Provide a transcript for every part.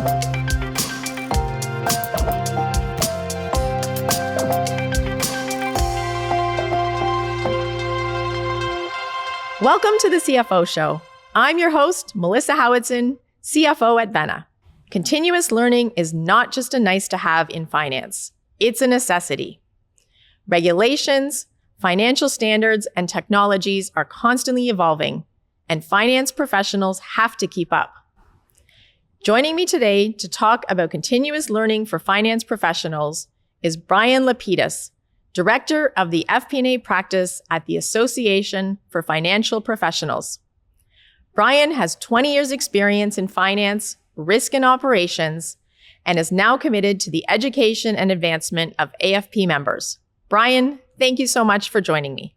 Welcome to the CFO Show. I'm your host, Melissa Howatson, CFO at Vena. Continuous learning is not just a nice to have in finance. It's a necessity. Regulations, financial standards, and technologies are constantly evolving, and finance professionals have to keep up. Joining me today to talk about continuous learning for finance professionals is Bryan Lapidus, Director of the FP&A Practice at the Association for Financial Professionals. Bryan has 20 years experience in finance, risk and operations, and is now committed to the education and advancement of AFP members. Bryan, thank you so much for joining me.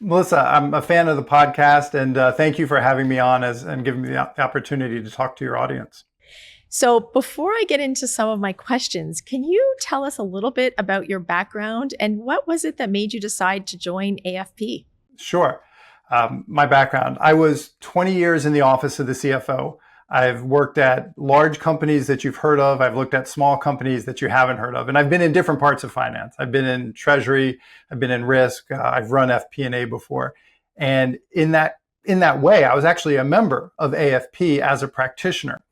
Melissa, I'm a fan of the podcast, and thank you for having me on and giving me the opportunity to talk to your audience. So before I get into some of my questions, can you tell us a little bit about your background and what was it that made you decide to join AFP? Sure. My background, I was 20 years in the office of the CFO. I've worked at large companies that you've heard of. I've looked at small companies that you haven't heard of. And I've been in different parts of finance. I've been in treasury. I've been in risk. I've run FP&A before. And in that way, I was actually a member of AFP as a practitioner.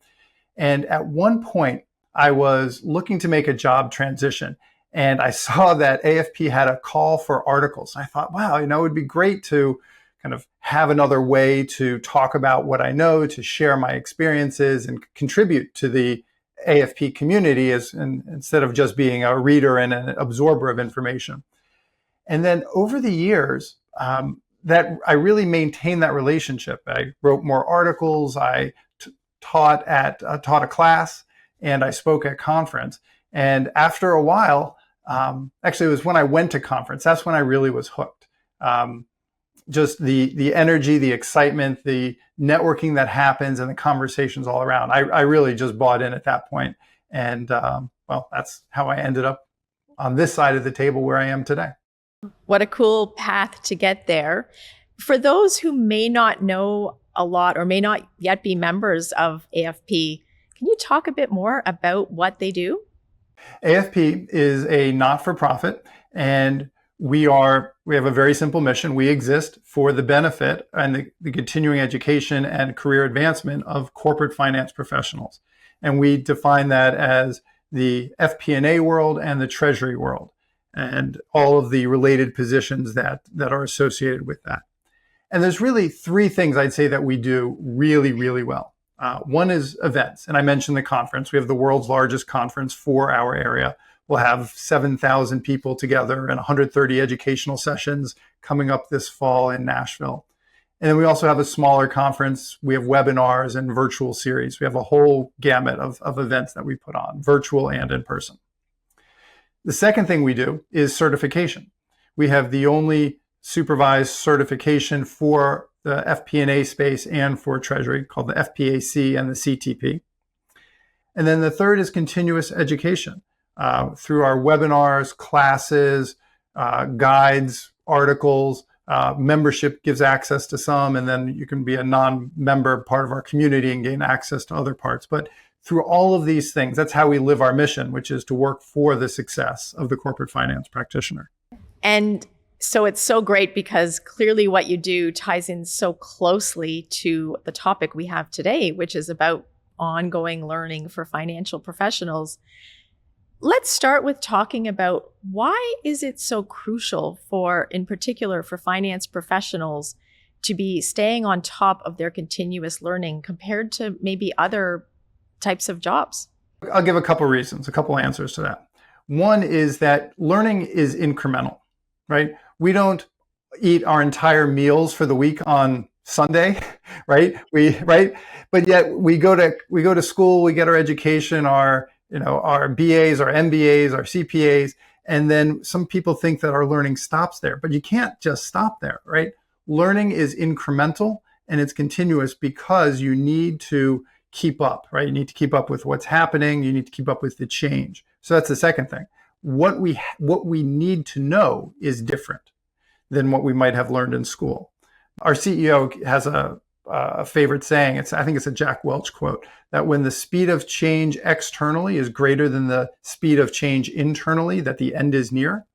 And at one point, I was looking to make a job transition. And I saw that AFP had a call for articles. I thought, wow, it would be great to kind of have another way to talk about what I know, to share my experiences and contribute to the AFP community instead of just being a reader and an absorber of information. And then over the years, that I really maintained that relationship. I wrote more articles. I taught a class, and I spoke at conference. And after a while, actually it was when I went to conference, that's when I really was hooked. Just the energy, the excitement, the networking that happens and the conversations all around. I really just bought in at that point. And that's how I ended up on this side of the table where I am today. What a cool path to get there. For those who may not know a lot or may not yet be members of AFP, can you talk a bit more about what they do? AFP is a not-for-profit, and we have a very simple mission. We exist for the benefit and the continuing education and career advancement of corporate finance professionals. And we define that as the FP&A world and the treasury world and all of the related positions that are associated with that. And there's really three things I'd say that we do really, really well. One is events. And I mentioned the conference. We have the world's largest conference for our area. We'll have 7,000 people together and 130 educational sessions coming up this fall in Nashville. And then we also have a smaller conference. We have webinars and virtual series. We have a whole gamut of events that we put on, virtual and in person. The second thing we do is certification. We have the only supervised certification for the FP&A space and for Treasury called the FPAC and the CTP. And then the third is continuous education through our webinars, classes, guides, articles. Membership gives access to some, and then you can be a non-member part of our community and gain access to other parts. But through all of these things, that's how we live our mission, which is to work for the success of the corporate finance practitioner. And so it's so great because clearly what you do ties in so closely to the topic we have today, which is about ongoing learning for financial professionals. Let's start with talking about why is it so crucial in particular for finance professionals to be staying on top of their continuous learning compared to maybe other types of jobs? I'll give a couple reasons, a couple answers to that. One is that learning is incremental, right? We don't eat our entire meals for the week on Sunday, right? But yet we go to school, we get our education, our BAs, our MBAs, our CPAs, and then some people think that our learning stops there, but you can't just stop there, right? Learning is incremental and it's continuous because you need to keep up, right? You need to keep up with what's happening. You need to keep up with the change. So that's the second thing. What we need to know is different than what we might have learned in school. Our CEO has a a favorite saying. I think it's a Jack Welch quote, that when the speed of change externally is greater than the speed of change internally, that the end is near.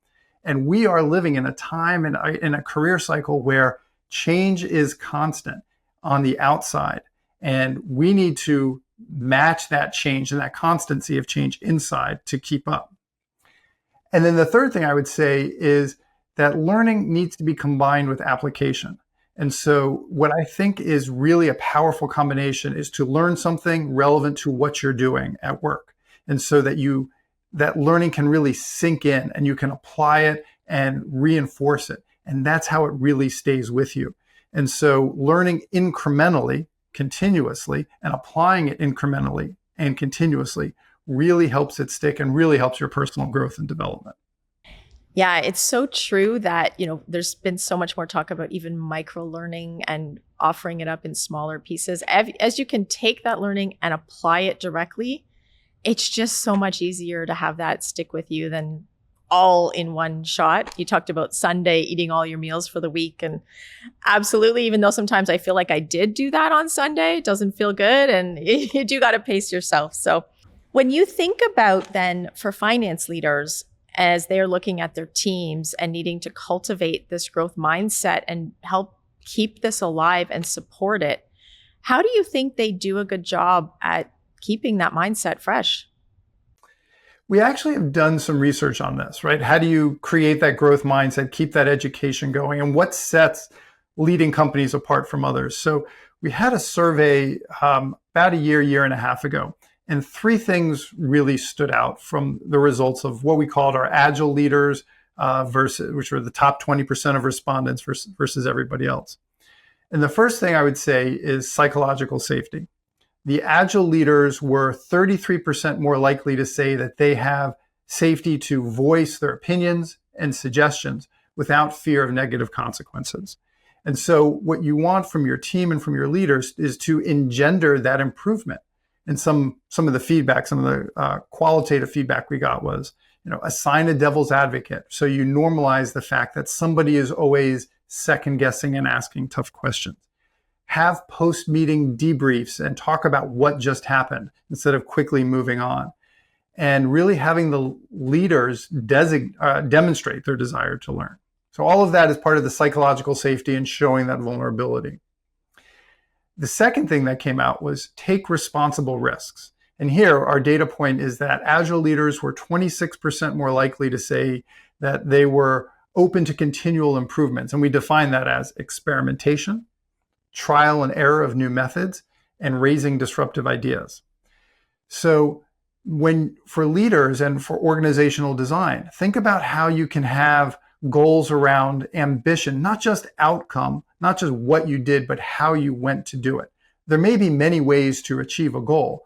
And we are living in a time in a career cycle where change is constant on the outside. And we need to match that change and that constancy of change inside to keep up. And then the third thing I would say is that learning needs to be combined with application. And so what I think is really a powerful combination is to learn something relevant to what you're doing at work. And so that learning can really sink in and you can apply it and reinforce it. And that's how it really stays with you. And so learning incrementally, continuously, and applying it incrementally and continuously really helps it stick and really helps your personal growth and development. Yeah, it's so true that, there's been so much more talk about even micro learning and offering it up in smaller pieces. As you can take that learning and apply it directly, it's just so much easier to have that stick with you than all in one shot. You talked about Sunday eating all your meals for the week. And absolutely, even though sometimes I feel like I did do that on Sunday, it doesn't feel good. And you do got to pace yourself. So when you think about then for finance leaders, as they're looking at their teams and needing to cultivate this growth mindset and help keep this alive and support it, how do you think they do a good job at keeping that mindset fresh? We actually have done some research on this, right? How do you create that growth mindset, keep that education going, and what sets leading companies apart from others? So we had a survey about a year and a half ago, and three things really stood out from the results of what we called our agile leaders, which were the top 20% of respondents versus everybody else. And the first thing I would say is psychological safety. The agile leaders were 33% more likely to say that they have safety to voice their opinions and suggestions without fear of negative consequences. And so what you want from your team and from your leaders is to engender that improvement. And some of the feedback, some of the qualitative feedback we got was, assign a devil's advocate. So you normalize the fact that somebody is always second guessing and asking tough questions. Have post-meeting debriefs and talk about what just happened instead of quickly moving on. And really having the leaders demonstrate their desire to learn. So all of that is part of the psychological safety and showing that vulnerability. The second thing that came out was take responsible risks. And here our data point is that agile leaders were 26% more likely to say that they were open to continual improvements. And we define that as experimentation, trial and error of new methods, and raising disruptive ideas. So for leaders and for organizational design, think about how you can have goals around ambition, not just outcome, not just what you did, but how you went to do it. There may be many ways to achieve a goal.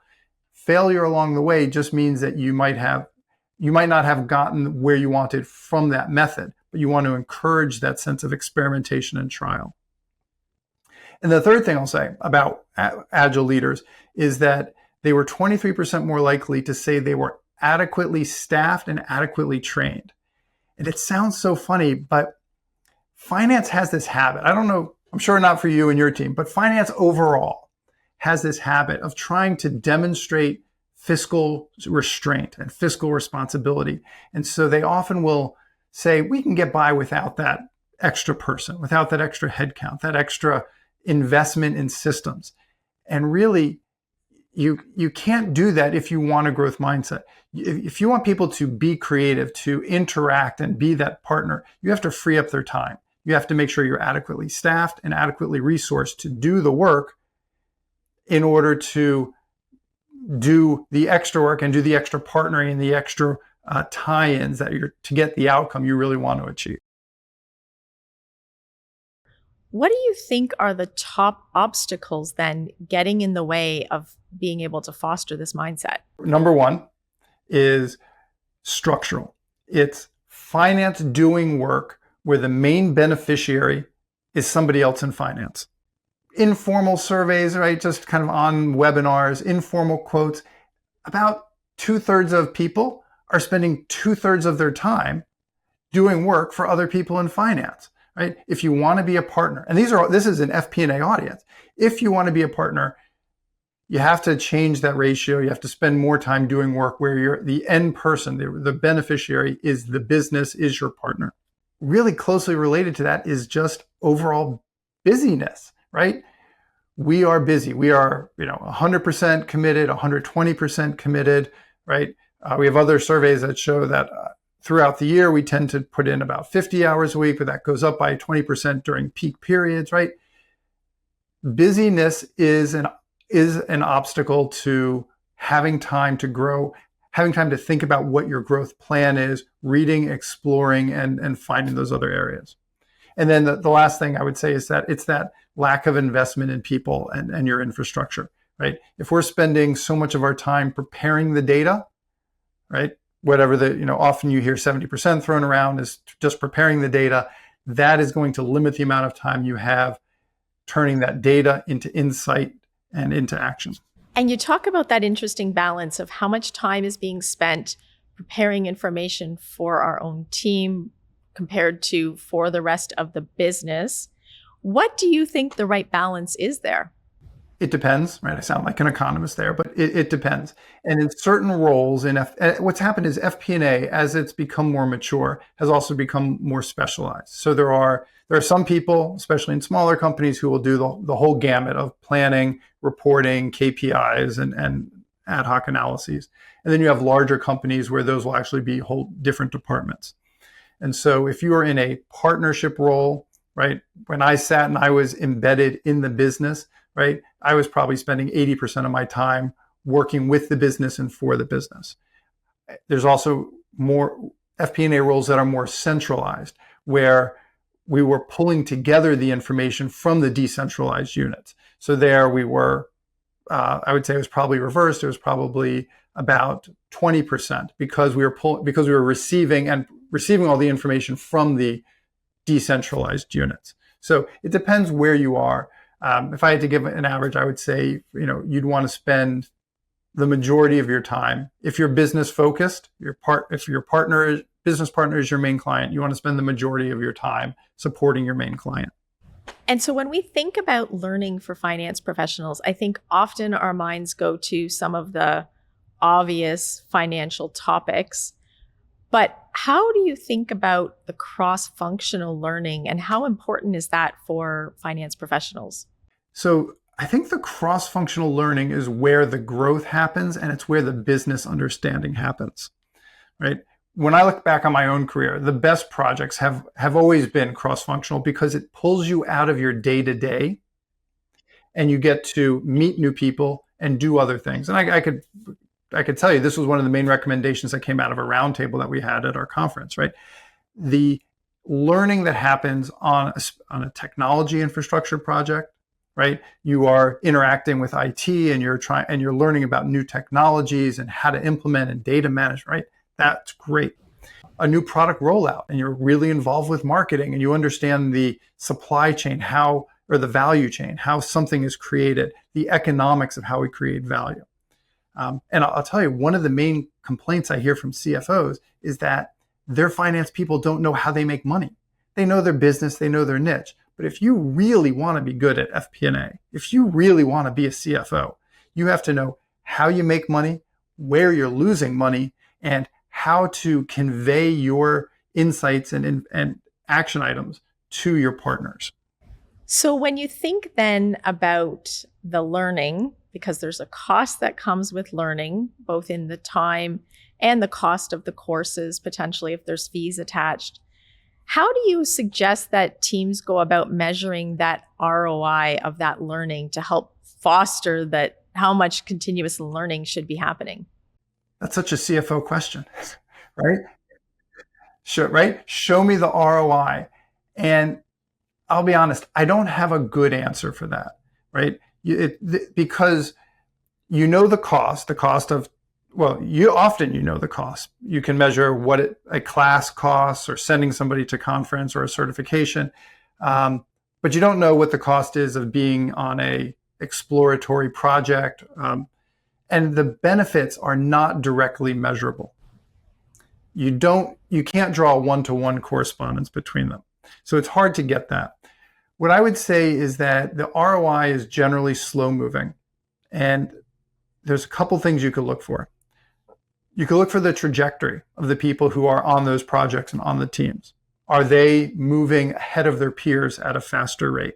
Failure along the way just means that you might not have gotten where you wanted from that method, but you want to encourage that sense of experimentation and trial. And the third thing I'll say about agile leaders is that they were 23% more likely to say they were adequately staffed and adequately trained. And it sounds so funny, but finance has this habit. I don't know, I'm sure not for you and your team, but finance overall has this habit of trying to demonstrate fiscal restraint and fiscal responsibility. And so they often will say, we can get by without that extra person, without that extra headcount, that extra investment in systems. And really, you can't do that if you want a growth mindset. If you want people to be creative, to interact and be that partner, you have to free up their time. You have to make sure you're adequately staffed and adequately resourced to do the work in order to do the extra work and do the extra partnering and the extra tie-ins to get the outcome you really want to achieve. What do you think are the top obstacles then getting in the way of being able to foster this mindset? Number one is structural. It's finance doing work where the main beneficiary is somebody else in finance. Informal surveys, right? Just kind of on webinars, informal quotes. About 2/3 of people are spending 2/3 of their time doing work for other people in finance. right? If you want to be a partner, and this is an FP&A audience. If you want to be a partner, you have to change that ratio. You have to spend more time doing work where you're the end person, the beneficiary is the business, is your partner. Really closely related to that is just overall busyness, right? We are busy. We are, 100% committed, 120% committed, right? We have other surveys that show that throughout the year, we tend to put in about 50 hours a week, but that goes up by 20% during peak periods, right? Busyness is an obstacle to having time to grow, having time to think about what your growth plan is, reading, exploring, and finding those other areas. And then the last thing I would say is that it's that lack of investment in people and your infrastructure, right? If we're spending so much of our time preparing the data, right? Whatever often you hear 70% thrown around is just preparing the data, that is going to limit the amount of time you have turning that data into insight and into action. And you talk about that interesting balance of how much time is being spent preparing information for our own team compared to for the rest of the business. What do you think the right balance is there? It depends, right? I sound like an economist there, but it depends. And in certain roles, what's happened is FP&A, as it's become more mature, has also become more specialized. So there are some people, especially in smaller companies, who will do the whole gamut of planning, reporting, KPIs, and ad hoc analyses. And then you have larger companies where those will actually be whole different departments. And so if you are in a partnership role, right, when I sat and I was embedded in the business, right, I was probably spending 80% of my time working with the business and for the business. There's also more FP&A roles that are more centralized, where we were pulling together the information from the decentralized units. So there we were, I would say it was probably reversed. It was probably about 20% because we were receiving all the information from the decentralized units. So it depends where you are. If I had to give an average, I would say, you'd want to spend the majority of your time. If you're business focused, if your business partner is your main client, you want to spend the majority of your time supporting your main client. And so when we think about learning for finance professionals, I think often our minds go to some of the obvious financial topics. But how do you think about the cross-functional learning, and how important is that for finance professionals? So I think the cross-functional learning is where the growth happens, and it's where the business understanding happens, right? When I look back on my own career, the best projects have always been cross-functional because it pulls you out of your day-to-day and you get to meet new people and do other things. And I could tell you, this was one of the main recommendations that came out of a roundtable that we had at our conference, right? The learning that happens on a technology infrastructure project, right? You are interacting with IT and you're learning about new technologies and how to implement and data manage, right? That's great. A new product rollout, and you're really involved with marketing and you understand the supply chain, or the value chain, how something is created, the economics of how we create value. And I'll tell you, one of the main complaints I hear from CFOs is that their finance people don't know how they make money. They know their business, they know their niche. But if you really want to be good at FP&A, if you really want to be a CFO, you have to know how you make money, where you're losing money, and how to convey your insights and action items to your partners. So when you think then about the learning, because there's a cost that comes with learning, both in the time and the cost of the courses, potentially if there's fees attached, how do you suggest that teams go about measuring that ROI of that learning to help foster that how much continuous learning should be happening? That's such a CFO question, right? Sure, right? Show me the ROI. And I'll be honest, I don't have a good answer for that, right? Because you know the cost of, you know the cost. You can measure what a class costs or sending somebody to conference or a certification, but you don't know what the cost is of being on a exploratory project. And the benefits are not directly measurable. You can't draw a one-to-one correspondence between them. So it's hard to get that. What I would say is that the ROI is generally slow moving. And there's a couple things you could look for. You could look for the trajectory of the people who are on those projects and on the teams. Are they moving ahead of their peers at a faster rate?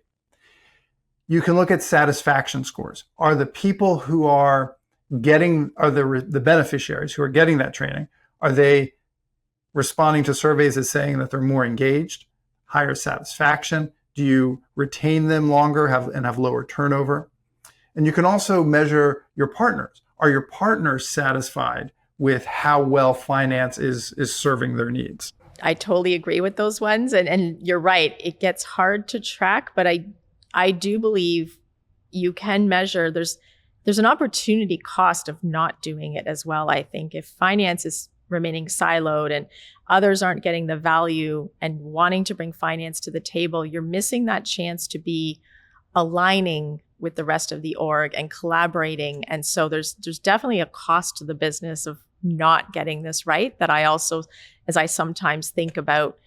You can look at satisfaction scores. Are the people who are the beneficiaries who are getting that training, are they responding to surveys as saying that they're more engaged, higher satisfaction? Do you retain them longer and have lower turnover? And you can also measure your partners. Are your partners satisfied with how well finance is serving their needs? I totally agree with those ones. And you're right. It gets hard to track, but I do believe you can measure. There's an opportunity cost of not doing it as well. I think if finance is remaining siloed and others aren't getting the value and wanting to bring finance to the table, you're missing that chance to be aligning with the rest of the org and collaborating. And so there's definitely a cost to the business of not getting this right that I also, as I sometimes think about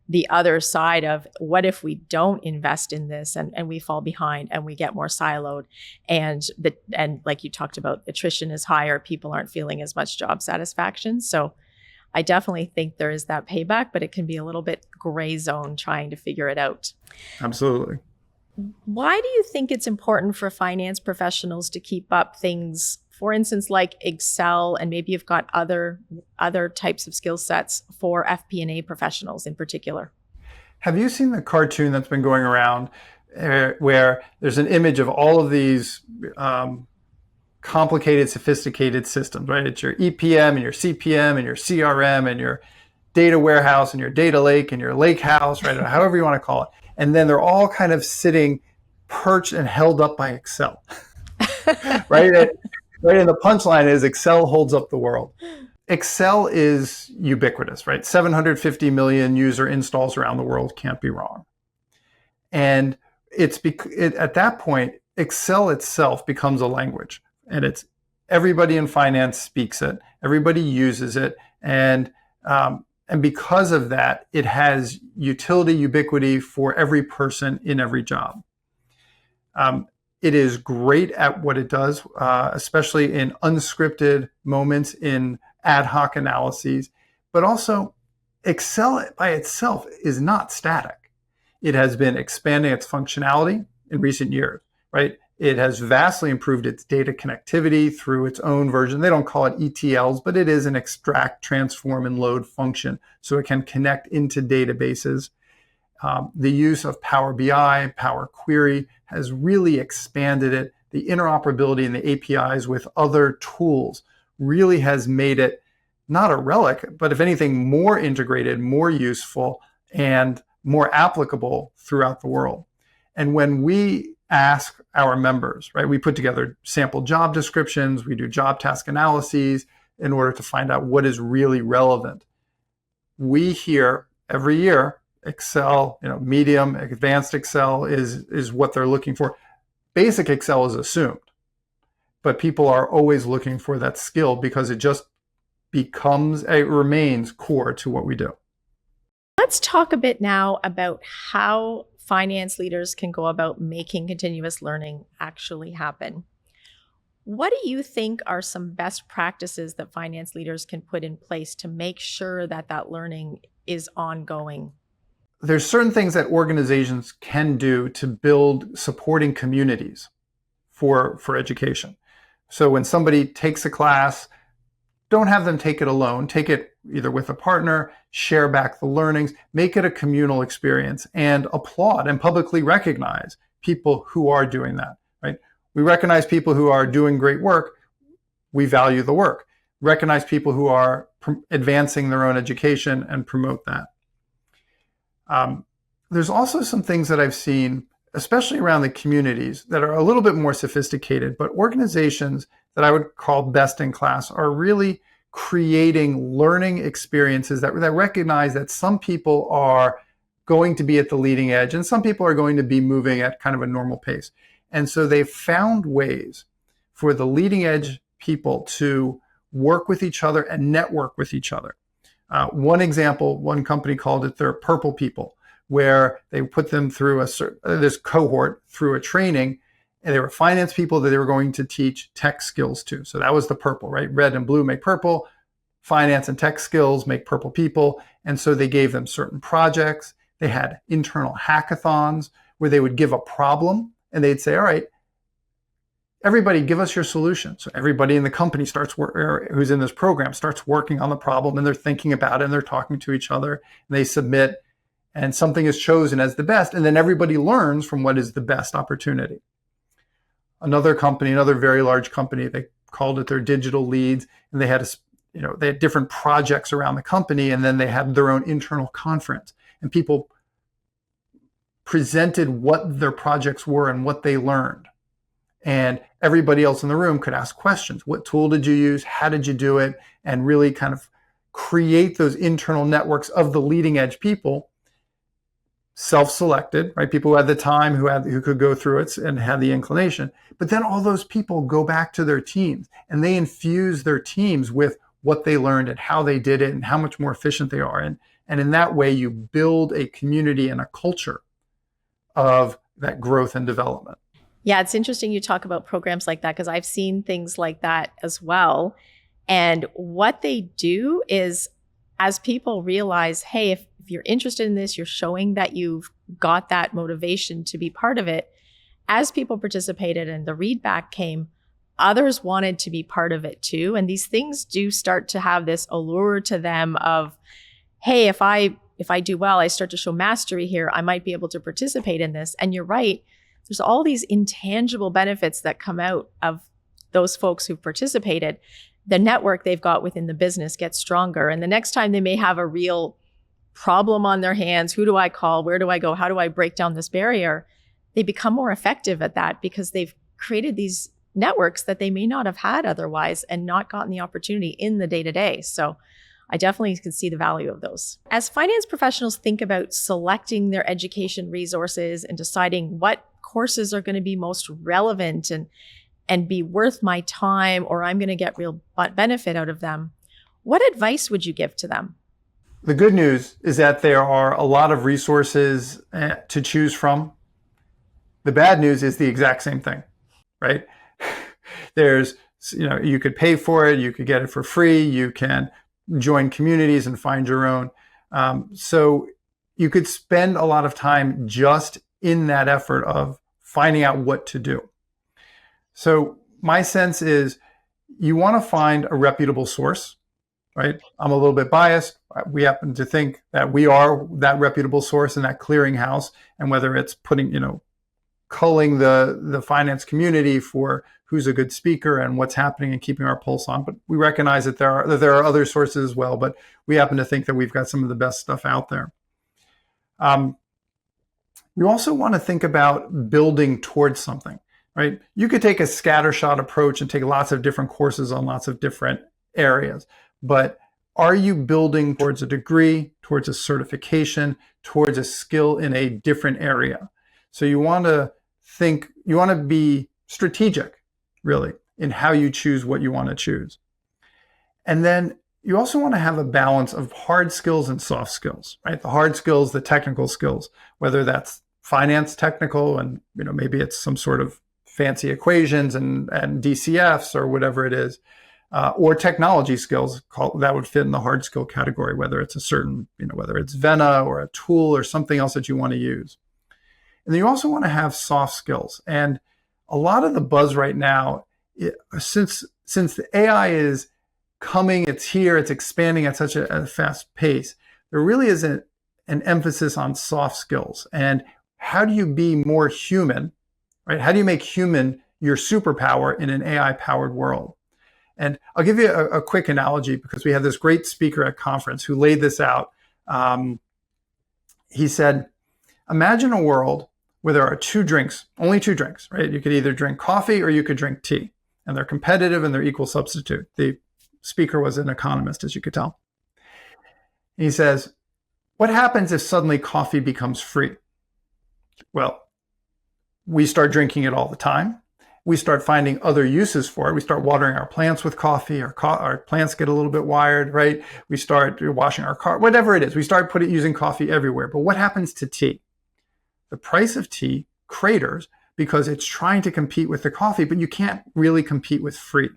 the other side of what if we don't invest in this and we fall behind and we get more siloed and like you talked about, attrition is higher, people aren't feeling as much job satisfaction. So I definitely think there is that payback, but it can be a little bit gray zone trying to figure it out. Absolutely. Why do you think it's important for finance professionals to keep up things, for instance, like Excel, and maybe you've got other types of skill sets for FP&A professionals in particular? Have you seen the cartoon that's been going around where there's an image of all of these complicated, sophisticated systems, right? It's your EPM and your CPM and your CRM and your data warehouse and your data lake and your lake house, right? However you want to call it. And then they're all kind of sitting perched and held up by Excel, right? And the punchline is Excel holds up the world. Excel is ubiquitous, right? 750 million user installs around the world, can't be wrong. And at that point, Excel itself becomes a language, and it's everybody in finance speaks it, everybody uses it, and because of that, it has utility, ubiquity for every person in every job. It is great at what it does, especially in unscripted moments, in ad hoc analyses. But also, Excel by itself is not static. It has been expanding its functionality in recent years, right? It has vastly improved its data connectivity through its own version. They don't call it ETLs, but it is an extract, transform, and load function. So it can connect into databases. The use of Power BI, Power Query has really expanded it. The interoperability and the APIs with other tools really has made it not a relic, but if anything, more integrated, more useful, and more applicable throughout the world. And when we ask our members, right, we put together sample job descriptions, we do job task analyses in order to find out what is really relevant. We hear every year Excel, medium, advanced Excel is what they're looking for. Basic Excel is assumed, but people are always looking for that skill because it just remains core to what we do. Let's talk a bit now about how finance leaders can go about making continuous learning actually happen. What do you think are some best practices that finance leaders can put in place to make sure that learning is ongoing? There's certain things that organizations can do to build supporting communities for education. So when somebody takes a class, don't have them take it alone. Take it either with a partner, share back the learnings, make it a communal experience, and applaud and publicly recognize people who are doing that, right? We recognize people who are doing great work. We value the work. Recognize people who are advancing their own education and promote that. There's also some things that I've seen, especially around the communities, that are a little bit more sophisticated, but organizations that I would call best in class are really creating learning experiences that recognize that some people are going to be at the leading edge and some people are going to be moving at kind of a normal pace. And so they've found ways for the leading edge people to work with each other and network with each other. One example, one company called it their purple people, where they put them through this cohort through a training, and they were finance people that they were going to teach tech skills to. So that was the purple, right? Red and blue make purple. Finance and tech skills make purple people. And so they gave them certain projects. They had internal hackathons where they would give a problem and they'd say, all right, everybody give us your solution. So everybody in the company who's in this program starts working on the problem, and they're thinking about it, and they're talking to each other, and they submit, and something is chosen as the best. And then everybody learns from what is the best opportunity. Another company, another very large company, they called it their digital leads, and they had they had different projects around the company, and then they had their own internal conference, and people presented what their projects were and what they learned. And everybody else in the room could ask questions. What tool did you use? How did you do it? And really kind of create those internal networks of the leading edge people, self-selected, right? People who had the time, who could go through it and had the inclination. But then all those people go back to their teams, and they infuse their teams with what they learned and how they did it and how much more efficient they are. And in that way, you build a community and a culture of that growth and development. Yeah, it's interesting you talk about programs like that, because I've seen things like that as well. And what they do is, as people realize, hey, if you're interested in this, you're showing that you've got that motivation to be part of it. As people participated and the readback came, others wanted to be part of it too. And these things do start to have this allure to them of, hey, if I do well, I start to show mastery here, I might be able to participate in this. And you're right. There's all these intangible benefits that come out of those folks who've participated. The network they've got within the business gets stronger. And the next time they may have a real problem on their hands, who do I call? Where do I go? How do I break down this barrier? They become more effective at that because they've created these networks that they may not have had otherwise and not gotten the opportunity in the day-to-day. So I definitely can see the value of those. As finance professionals think about selecting their education resources and deciding what courses are going to be most relevant and be worth my time, or I'm going to get real benefit out of them, what advice would you give to them? The good news is that there are a lot of resources to choose from. The bad news is the exact same thing, right? There's, you could pay for it, you could get it for free, you can join communities and find your own. So you could spend a lot of time just in that effort of finding out what to do. So my sense is you want to find a reputable source, right? I'm a little bit biased. We happen to think that we are that reputable source and that clearinghouse. And whether it's culling the finance community for who's a good speaker and what's happening and keeping our pulse on. But we recognize that there are other sources as well, but we happen to think that we've got some of the best stuff out there. You also want to think about building towards something, right? You could take a scattershot approach and take lots of different courses on lots of different areas, but are you building towards a degree, towards a certification, towards a skill in a different area? So you want to be strategic, really, in how you choose what you want to choose. And then you also want to have a balance of hard skills and soft skills, right? The hard skills, the technical skills, whether that's finance technical and maybe it's some sort of fancy equations and DCFs or whatever it is, or technology skills that would fit in the hard skill category, whether it's a certain, whether it's Vena or a tool or something else that you want to use. And then you also want to have soft skills. And a lot of the buzz right now, since the AI is coming, it's here, it's expanding at such a fast pace, there really isn't an emphasis on soft skills. And how do you be more human, right? How do you make human your superpower in an AI-powered world? And I'll give you a quick analogy because we had this great speaker at conference who laid this out. He said, imagine a world where there are only two drinks, right? You could either drink coffee or you could drink tea, and they're competitive and they're equal substitute. The speaker was an economist, as you could tell. He says, what happens if suddenly coffee becomes free? Well, we start drinking it all the time, we start finding other uses for it. We start watering our plants with coffee. Our plants get a little bit wired, right? We start washing our car, whatever it is. We start using coffee everywhere. But what happens to tea? The price of tea craters because it's trying to compete with the coffee, but you can't really compete with free.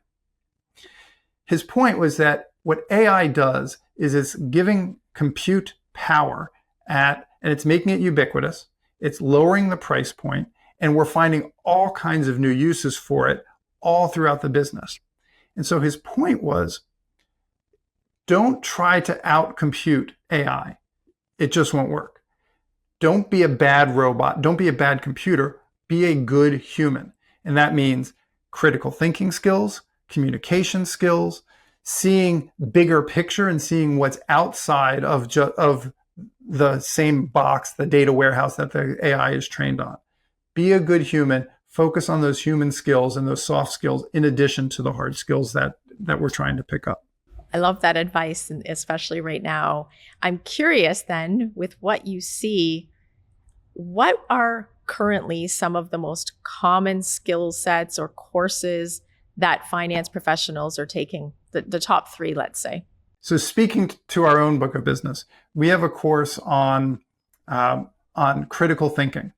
His point was that what AI does is it's giving compute power and it's making it ubiquitous. It's lowering the price point, and we're finding all kinds of new uses for it all throughout the business. And so his point was, don't try to outcompute AI. It just won't work. Don't be a bad robot. Don't be a bad computer. Be a good human. And that means critical thinking skills, communication skills, seeing bigger picture and seeing what's outside of the same box, the data warehouse that the AI is trained on. Be a good human, focus on those human skills and those soft skills in addition to the hard skills that we're trying to pick up. I love that advice, and especially right now. I'm curious then, with what you see, what are currently some of the most common skill sets or courses that finance professionals are taking? The top 3, let's say. So speaking to our own book of business, we have a course on critical thinking,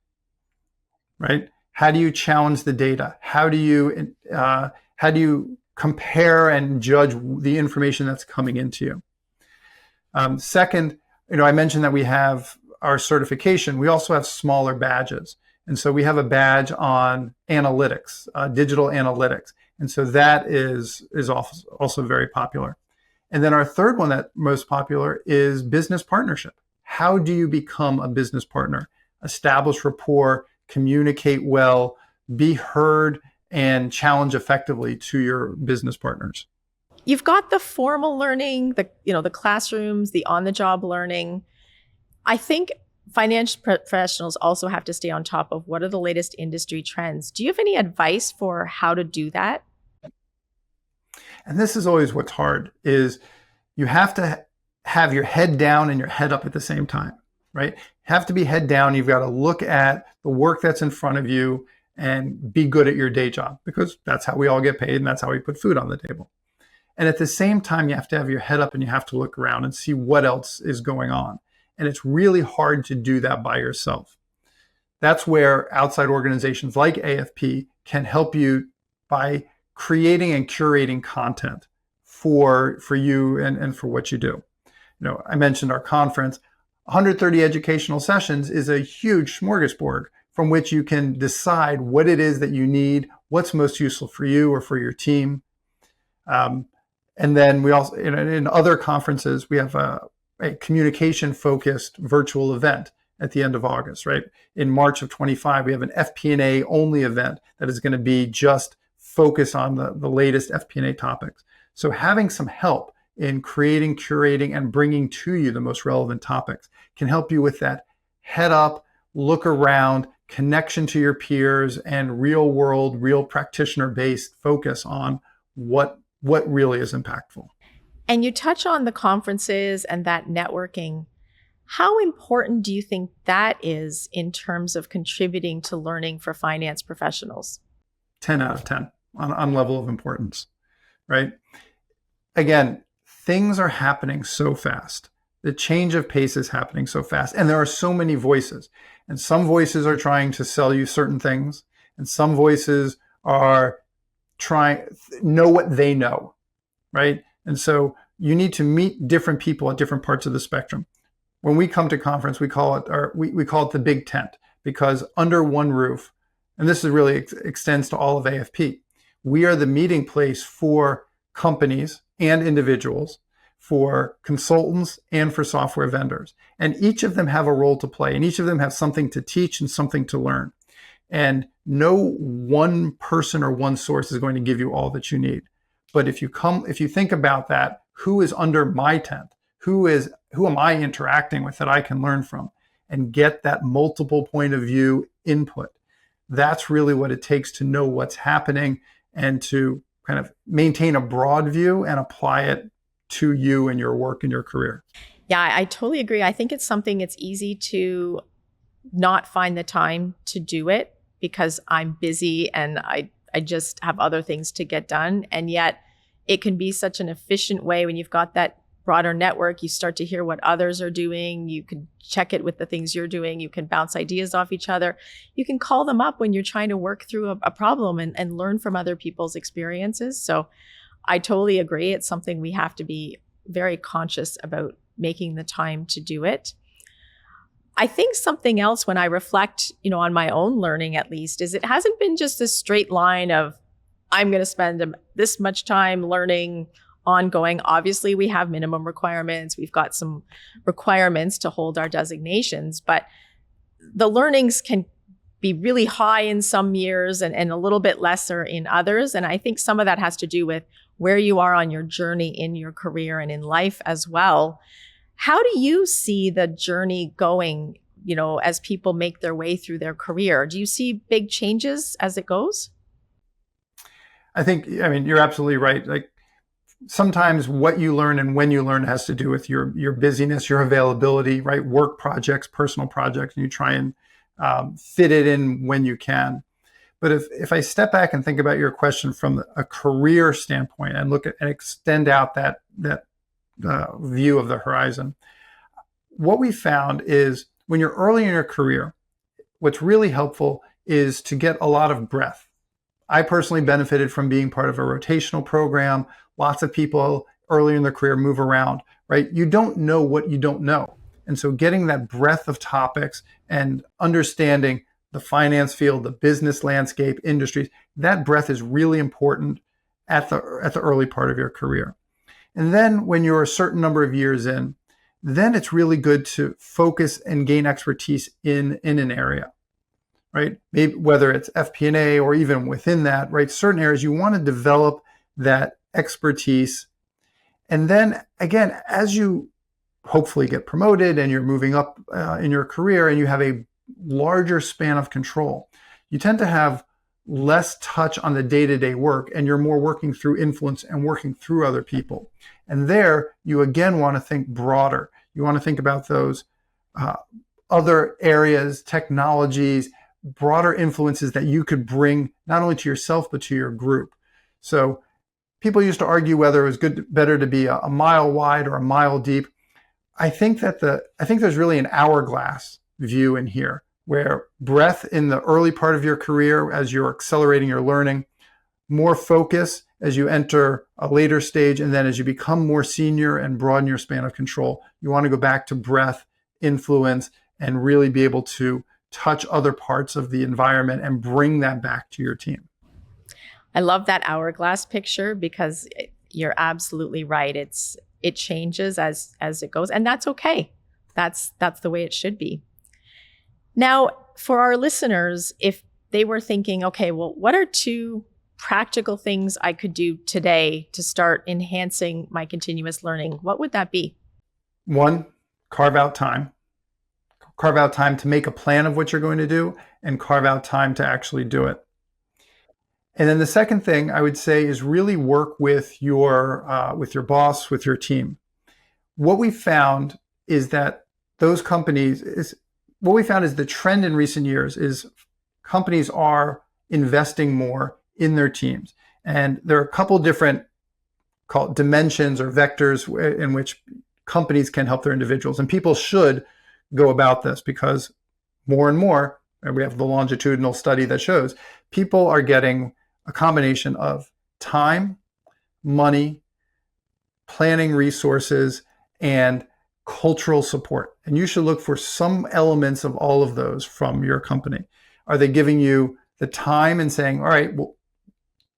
right? How do you challenge the data? How do you compare and judge the information that's coming into you? Second, I mentioned that we have our certification. We also have smaller badges. And so we have a badge on analytics, digital analytics. And so that is also very popular. And then our third one that's most popular is business partnership. How do you become a business partner? Establish rapport, communicate well, be heard, and challenge effectively to your business partners. You've got the formal learning, the classrooms, the on-the-job learning. I think financial professionals also have to stay on top of what are the latest industry trends. Do you have any advice for how to do that? And this is always what's hard, is you have to have your head down and your head up at the same time, right? You have to be head down. You've got to look at the work that's in front of you and be good at your day job, because that's how we all get paid and that's how we put food on the table. And at the same time, you have to have your head up and you have to look around and see what else is going on. And it's really hard to do that by yourself. That's where outside organizations like AFP can help you by creating and curating content for you and for what you do. I mentioned our conference. 130 educational sessions is a huge smorgasbord from which you can decide what it is that you need, what's most useful for you or for your team. And then we also, in other conferences, we have a communication-focused virtual event at the end of August, right? In March of 25, we have an FP&A only event that is going to be just focused on the latest FP&A topics. So having some help in creating, curating, and bringing to you the most relevant topics can help you with that head up, look around, connection to your peers, and real world, real practitioner-based focus on what really is impactful. And you touch on the conferences and that networking. How important do you think that is in terms of contributing to learning for finance professionals? 10 out of 10 on level of importance, right? Again, things are happening so fast. The change of pace is happening so fast. And there are so many voices. And some voices are trying to sell you certain things. And some voices are know what they know, right? And so you need to meet different people at different parts of the spectrum. When we come to conference, we call it the big tent, because under one roof, and this is really extends to all of AFP, we are the meeting place for companies and individuals, for consultants and for software vendors. And each of them have a role to play, and each of them have something to teach and something to learn. And no one person or one source is going to give you all that you need. But if you think about that, who is under my tent? Who am I interacting with that I can learn from and get that multiple point of view input? That's really what it takes to know what's happening and to kind of maintain a broad view and apply it to you and your work and your career. Yeah, I totally agree. I think it's something it's easy to not find the time to do it because I'm busy and I I just have other things to get done. And yet it can be such an efficient way when you've got that broader network. You start to hear what others are doing. You can check it with the things you're doing. You can bounce ideas off each other. You can call them up when you're trying to work through a problem and learn from other people's experiences. So I totally agree. It's something we have to be very conscious about, making the time to do it. I think something else when I reflect, on my own learning at least, is it hasn't been just a straight line of I'm going to spend this much time learning ongoing. Obviously, we have minimum requirements. We've got some requirements to hold our designations, but the learnings can be really high in some years and a little bit lesser in others. And I think some of that has to do with where you are on your journey in your career and in life as well. How do you see the journey going, as people make their way through their career? Do you see big changes as it goes? I think, you're absolutely right. Like sometimes what you learn and when you learn has to do with your busyness, your availability, right? Work projects, personal projects, and you try and fit it in when you can. But if I step back and think about your question from a career standpoint and look at and extend out that view of the horizon, what we found is when you're early in your career, what's really helpful is to get a lot of breadth. I personally benefited from being part of a rotational program. Lots of people early in their career move around, right? You don't know what you don't know. And so getting that breadth of topics and understanding the finance field, the business landscape, industries, that breadth is really important at the early part of your career. And then when you're a certain number of years in, then it's really good to focus and gain expertise in an area, right? Maybe whether it's FP&A or even within that, right? Certain areas you want to develop that expertise. And then again, as you hopefully get promoted and you're moving up in your career and you have a larger span of control, you tend to have less touch on the day-to-day work and you're more working through influence and working through other people. And there you again want to think broader. You want to think about those other areas, technologies, broader influences that you could bring not only to yourself, but to your group. So people used to argue whether it was better to be a mile wide or a mile deep. I think there's really an hourglass view in here where breadth in the early part of your career as you're accelerating your learning, more focus as you enter a later stage, and then as you become more senior and broaden your span of control, you want to go back to breadth, influence, and really be able to touch other parts of the environment and bring that back to your team. I love that hourglass picture because you're absolutely right. It changes as it goes, and that's okay. That's the way it should be. Now, for our listeners, if they were thinking, okay, well, what are two practical things I could do today to start enhancing my continuous learning? What would that be? One, carve out time. Carve out time to make a plan of what you're going to do and carve out time to actually do it. And then the second thing I would say is really work with your boss, with your team. What we found is that the trend in recent years is companies are investing more in their teams. And there are a couple different dimensions or vectors in which companies can help their individuals. And people should go about this because more and more, and we have the longitudinal study that shows people are getting a combination of time, money, planning resources, and cultural support. And you should look for some elements of all of those from your company. Are they giving you the time and saying, all right, well,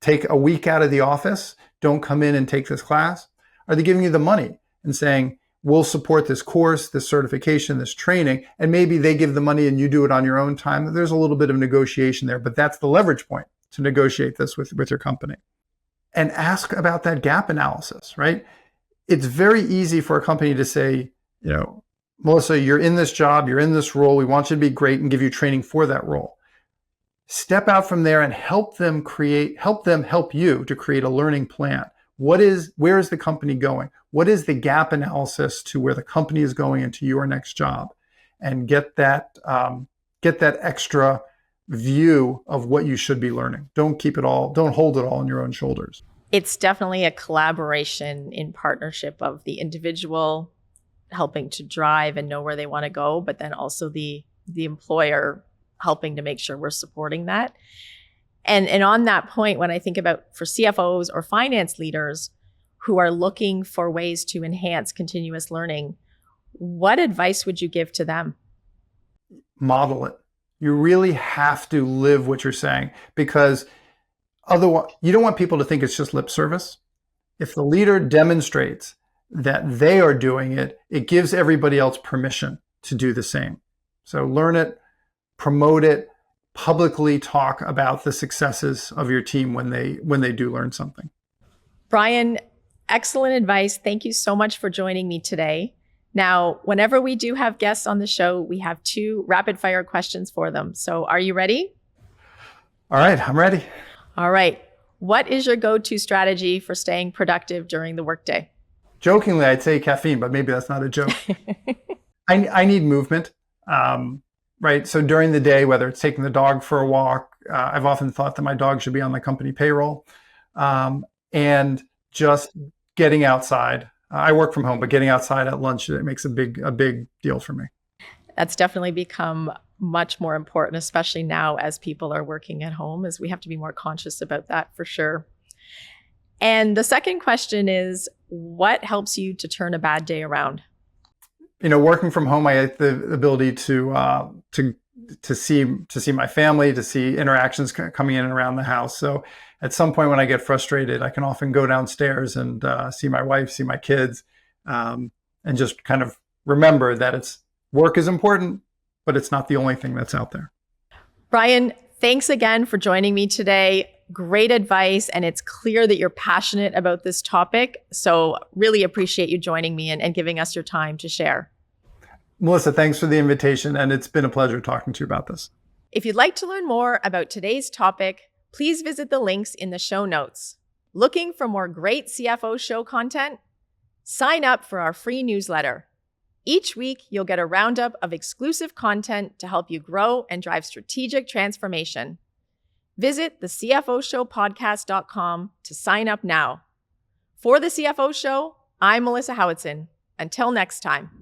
take a week out of the office, don't come in and take this class? Are they giving you the money and saying, we'll support this course, this certification, this training, and maybe they give the money and you do it on your own time? There's a little bit of negotiation there, but that's the leverage point to negotiate this with your company. And ask about that gap analysis, right? It's very easy for a company to say, Melissa, you're in this job, you're in this role, we want you to be great and give you training for that role. Step out from there and help them help you to create a learning plan. Where is the company going? What is the gap analysis to where the company is going into your next job? And get that extra view of what you should be learning. Don't hold it all on your own shoulders. It's definitely a collaboration in partnership of the individual helping to drive and know where they want to go, but then also the employer helping to make sure we're supporting that. And on that point, when I think about for CFOs or finance leaders who are looking for ways to enhance continuous learning, what advice would you give to them? Model it. You really have to live what you're saying, because otherwise, you don't want people to think it's just lip service. If the leader demonstrates that they are doing it, it gives everybody else permission to do the same. So learn it, promote it, publicly talk about the successes of your team when they do learn something. Bryan, excellent advice. Thank you so much for joining me today. Now, whenever we do have guests on the show, we have 2 rapid fire questions for them. So are you ready? All right, I'm ready. All right. What is your go-to strategy for staying productive during the workday? Jokingly, I'd say caffeine, but maybe that's not a joke. I need movement, right? So during the day, whether it's taking the dog for a walk, I've often thought that my dog should be on my company payroll, and just getting outside. I work from home, but getting outside at lunch, it makes a big deal for me. That's definitely become much more important, especially now as people are working at home, as we have to be more conscious about that for sure. And the second question is, what helps you to turn a bad day around? Working from home, I have the ability to see my family, to see interactions coming in and around the house. So at some point when I get frustrated, I can often go downstairs and see my wife, see my kids, and just kind of remember that work is important, but it's not the only thing that's out there. Bryan, thanks again for joining me today. Great advice, and it's clear that you're passionate about this topic. So really appreciate you joining me and giving us your time to share. Melissa, thanks for the invitation, and it's been a pleasure talking to you about this. If you'd like to learn more about today's topic, please visit the links in the show notes. Looking for more great CFO show content? Sign up for our free newsletter. Each week, you'll get a roundup of exclusive content to help you grow and drive strategic transformation. Visit thecfoshowpodcast.com to sign up now. For The CFO Show, I'm Melissa Howatson. Until next time.